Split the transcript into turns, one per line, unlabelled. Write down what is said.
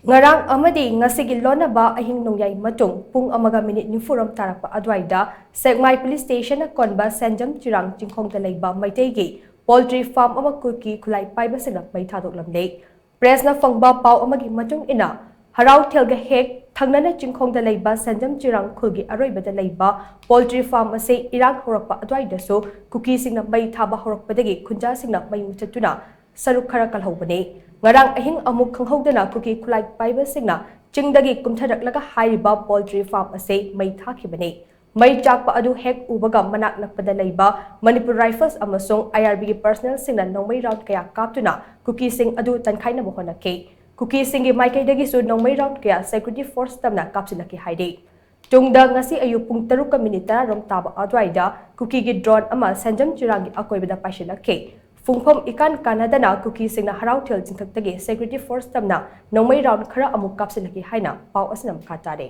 Ngarang amadi ngasigi lonaba ahing nongyay matung pung amaga minute nifuram tarakpa adwaida Segmai Police Station na konba SENJAM CHIRANG CHINGKHONG LEIBA Meitei gi Poultry Farm ama Kuki Khutlai Paiba Shingna Mei Thadoklamle Press na fangba pau amagi matung ina harau thelga hek thangnana CHINGKHONG LEIBA SENJAM CHIRANG khulgi aroibada leiba Poultry Farm ase irang horakpa adwaida so Kuki Shingna Mei thaba horakpadagi khunja Shingna Mei muchatuna saruk khara kalhobane Ngarang ahing amuk khanghodana Kuki Khutlai Paiba Shingna chingdagi kumtharaklaga haiba Poultry Farm ase Mei thakibane Mei chakpa adu hek ubaga manak nakpada leiba Manipuri Rifles amasung IRB gi personnel singna nongmei round kaya kaptuna Kuki Sing adu tankhaina mohonake Kuki Sing gi maikaidagi su nongmei round kaya security force tamna kapsinaki haide Tungda ngasi ayu pung 3 rom taba adwaida Kuki gi drone ama SENJAM CHIRANG gi akoibada paishilake Fungphom ikan Canada Kuki Shingna harau thil jingthak tagi security force tamna nongmei round khara amuk kapsilaki haina pau asinam khatare